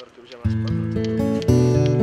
porque už je vás spadnúť.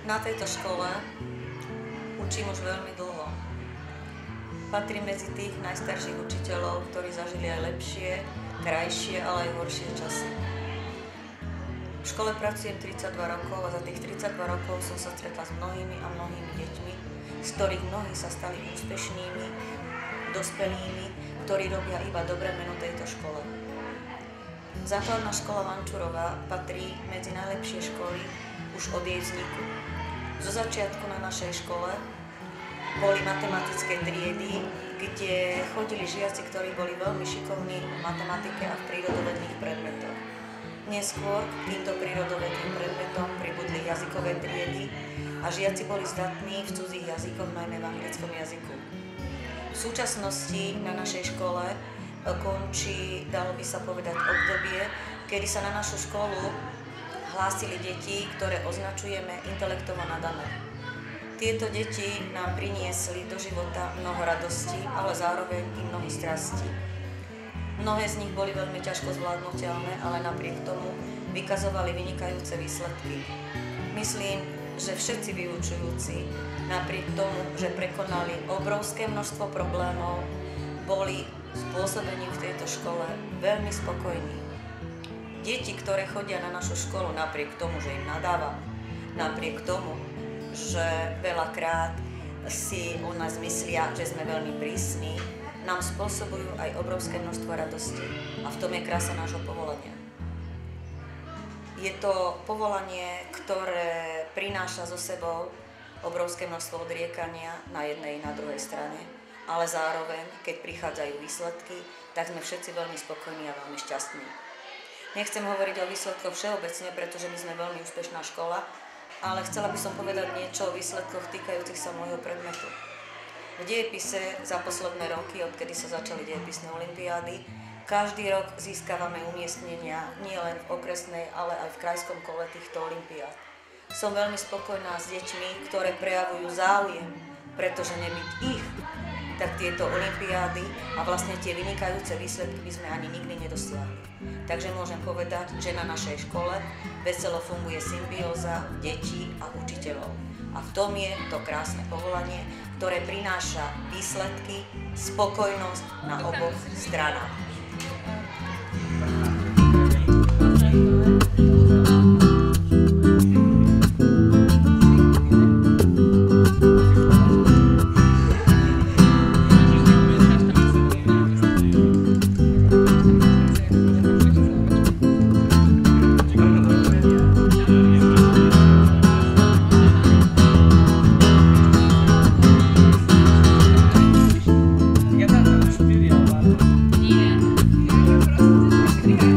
Na tejto škole učím už veľmi dlho. Patrím medzi tých najstarších učiteľov, ktorí zažili aj lepšie, krajšie, ale aj horšie časy. V škole pracujem 32 rokov a za tých 32 rokov som sa stretla s mnohými a mnohými deťmi, z ktorých mnohí sa stali úspešnými, dospelými, ktorí robia iba dobré meno tejto škole. Základná škola Vančurová patrí medzi najlepšie školy už od jej vzniku. Zo začiatku na našej škole boli matematické triedy, kde chodili žiaci, ktorí boli veľmi šikovní v matematike a v prírodovedných predmetoch. Neskôr k týmto prírodovedným predmetom pribudli jazykové triedy a žiaci boli zdatní v cudzích jazykoch, najmä v anglickom jazyku. V súčasnosti na našej škole končí, dalo by sa povedať, obdobie, kedy sa na našu školu hlásili deti, ktoré označujeme intelektovo nadané. Tieto deti nám priniesli do života mnoho radosti, ale zároveň i mnoho strastí. Mnohé z nich boli veľmi ťažko zvládnutelné, ale napriek tomu vykazovali vynikajúce výsledky. Myslím, že všetci vyučujúci, napriek tomu, že prekonali obrovské množstvo problémov, boli s pôsobením v tejto škole veľmi spokojní. Deti, ktoré chodia na našu školu napriek tomu, že im nadávam, napriek tomu, že veľakrát si o nás myslia, že sme veľmi prísni, nám spôsobujú aj obrovské množstvo radosti. A v tom je krása nášho povolania. Je to povolanie, ktoré prináša so sebou obrovské množstvo odriekania na jednej i na druhej strane, ale zároveň, keď prichádzajú výsledky, tak sme všetci veľmi spokojní a veľmi šťastní. Nechcem hovoriť o výsledkoch všeobecne, pretože my sme veľmi úspešná škola, ale chcela by som povedať niečo o výsledkoch týkajúcich sa môjho predmetu. V dejepise za posledné roky, odkedy sa začali dejepisné olympiády, každý rok získavame umiestnenia nielen v okresnej, ale aj v krajskom kole týchto olympiád. Som veľmi spokojná s deťmi, ktoré prejavujú záujem, pretože nebyť ich, tak tieto olympiády a vlastne tie vynikajúce výsledky by sme ani nikdy nedosiahli. Takže môžem povedať, že na našej škole veselo funguje symbióza detí a učiteľov. A v tom je to krásne povolanie, ktoré prináša výsledky, spokojnosť na oboch stranách. Yeah.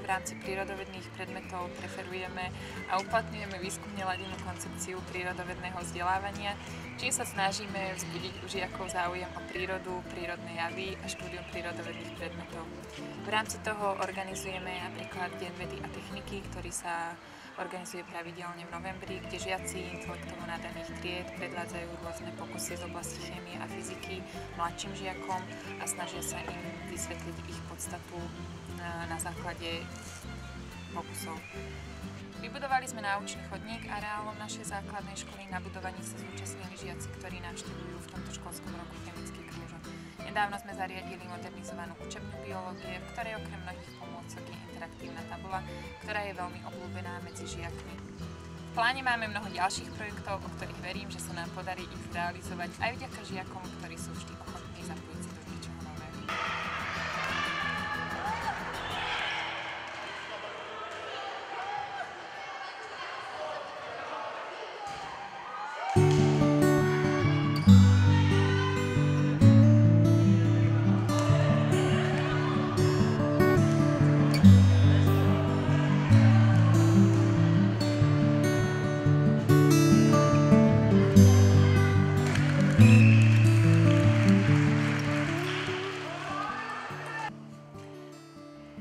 v rámci prírodovedných predmetov preferujeme a uplatňujeme výskumne ladenú koncepciu prírodovedného vzdelávania, čím sa snažíme vzbudiť u žiakov záujem o prírodu, prírodné javy a štúdium prírodovedných predmetov. V rámci toho organizujeme napríklad Deň vedy a techniky, ktorý sa organizuje pravidelne v novembri, kde žiaci intelektovo nadaných tried predvádzajú rôzne pokusy z oblasti chémie a fyziky mladším žiakom a snažia sa im vysvetliť ich podstatu na základe pokusov. Vybudovali sme náučný chodník areálom našej základnej školy. Na budovaní sa zúčastnili žiaci, ktorí navštevujú v tomto školskom roku chemický krúžok. Nedávno sme zariadili modernizovanú učebňu biológie, v ktorej okrem mnohých pomôcok je interaktívna tabula, ktorá je veľmi obľúbená medzi žiakmi. V pláne máme mnoho ďalších projektov, o ktorých verím, že sa nám podarí ich zrealizovať aj vďaka žiakom, ktorí sú vždy ochotní zapojiť sa do niečoho nového.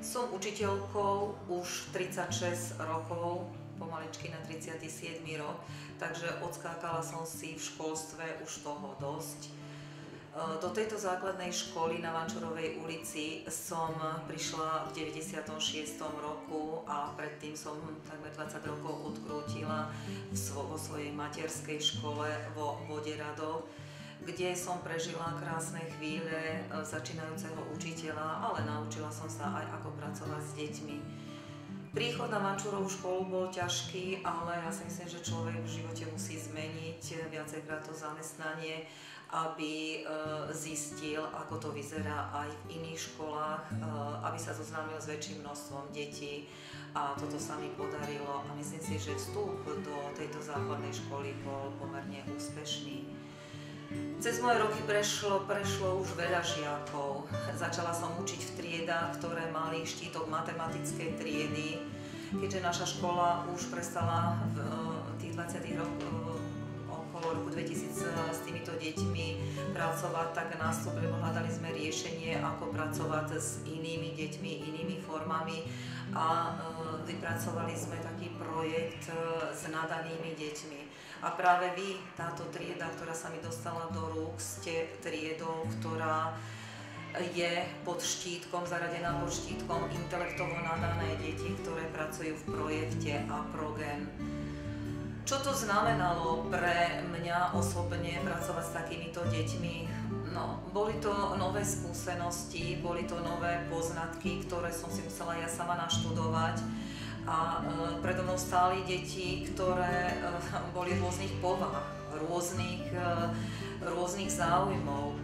Som učiteľkou už 36 rokov, pomaličky na 37. rok, takže odskákala som si v školstve už toho dosť. Do tejto základnej školy na Vančurovej ulici som prišla v 96. roku a predtým som takmer 20 rokov odkrútila vo svojej materskej škole vo Voderadoch, kde som prežila krásne chvíle začínajúceho učiteľa, ale naučila som sa aj ako pracovať s deťmi. Príchod na Vančurovú školu bol ťažký, ale ja si myslím, že človek v živote musí zmeniť viacejkrát to zamestnanie, aby zistil, ako to vyzerá aj v iných školách, aby sa zoznámil s väčším množstvom detí a toto sa mi podarilo a myslím si, že vstup do tejto základnej školy bol pomerne úspešný. Cez moje roky prešlo už veľa žiakov. Začala som učiť v triedách, ktoré mali štítok matematické triedy. Keďže naša škola už prestala v tých 20 rokoch okolo roku 2000 s týmito deťmi pracovať, tak hľadali sme riešenie, ako pracovať s inými deťmi, inými formami a vypracovali sme taký projekt s nadanými deťmi. A práve vy, táto trieda, ktorá sa mi dostala do rúk, ste triedou, ktorá je pod štítkom, zaradená pod štítkom intelektovo nadané deti, ktoré pracujú v projekte APROGEN. Čo to znamenalo pre mňa osobne pracovať s takýmito deťmi? No, boli to nové skúsenosti, boli to nové poznatky, ktoré som si musela ja sama naštudovať. A predo mnou stáli deti, ktoré boli rôznych povah, rôznych záujmov.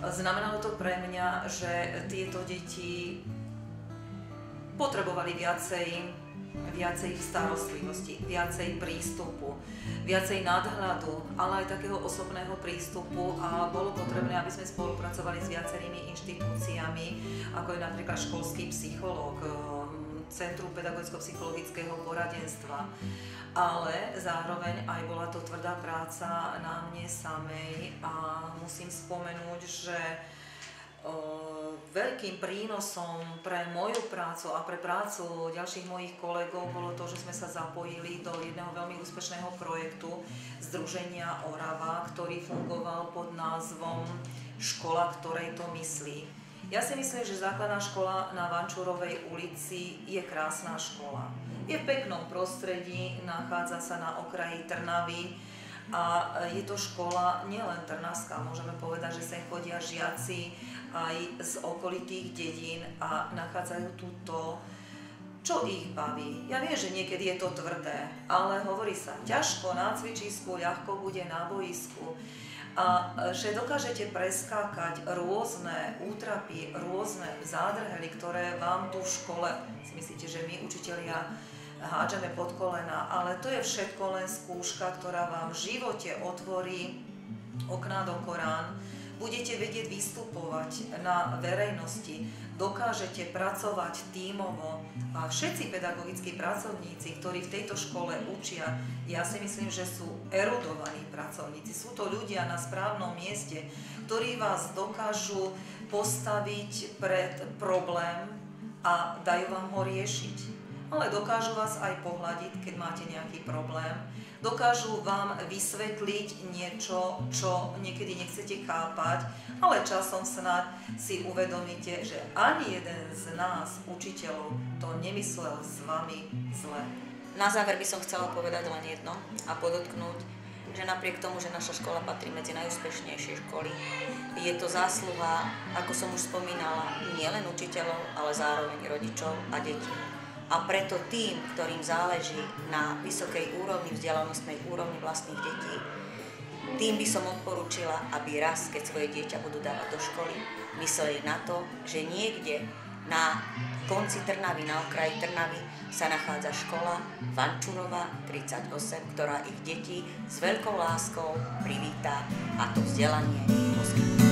Znamenalo to pre mňa, že tieto deti potrebovali viacej starostlivosti, viacej prístupu, viacej nadhľadu, ale aj takého osobného prístupu a bolo potrebné, aby sme spolupracovali s viacerými inštitúciami, ako je napríklad školský psychológ, Centrum pedagogicko-psychologického poradenstva, ale zároveň aj bola to tvrdá práca na mne samej a musím spomenúť, že veľkým prínosom pre moju prácu a pre prácu ďalších mojich kolegov bolo to, že sme sa zapojili do jedného veľmi úspešného projektu Združenia Orava, ktorý fungoval pod názvom Škola, ktorej to myslí. Ja si myslím, že základná škola na Vančurovej ulici je krásna škola. Je v peknom prostredí, nachádza sa na okraji Trnavy a je to škola nielen trnavská. Môžeme povedať, že sem chodia žiaci aj z okolitých dedín a nachádzajú tu to, čo ich baví. Ja viem, že niekedy je to tvrdé, ale hovorí sa ťažko na cvičisku, ľahko bude na boisku. A že dokážete preskákať rôzne útrapy, rôzne zádrhely, ktoré vám tu v škole, si myslíte, že my učitelia hádžeme pod kolena, ale to je všetko len skúška, ktorá vám v živote otvorí okná do Korán, budete vedieť vystupovať na verejnosti, dokážete pracovať tímovo a všetci pedagogickí pracovníci, ktorí v tejto škole učia, ja si myslím, že sú erudovaní pracovníci. Sú to ľudia na správnom mieste, ktorí vás dokážu postaviť pred problém a dajú vám ho riešiť. Ale dokážu vás aj pohľadiť, keď máte nejaký problém. Dokážu vám vysvetliť niečo, čo niekedy nechcete chápať, ale časom snáď si uvedomíte, že ani jeden z nás, učiteľov, to nemyslel s vami zle. Na záver by som chcela povedať len jedno a podotknúť, že napriek tomu, že naša škola patrí medzi najúspešnejšie školy, je to zásluha, ako som už spomínala, nielen učiteľov, ale zároveň rodičov a detí. A preto tým, ktorým záleží na vysokej úrovni, vzdelanostnej úrovni vlastných detí, tým by som odporúčila, aby raz, keď svoje dieťa budú dávať do školy, mysleli na to, že niekde na konci Trnavy, na okraji Trnavy, sa nachádza škola Vančurova 38, ktorá ich deti s veľkou láskou privítá a to vzdelanie poskytne.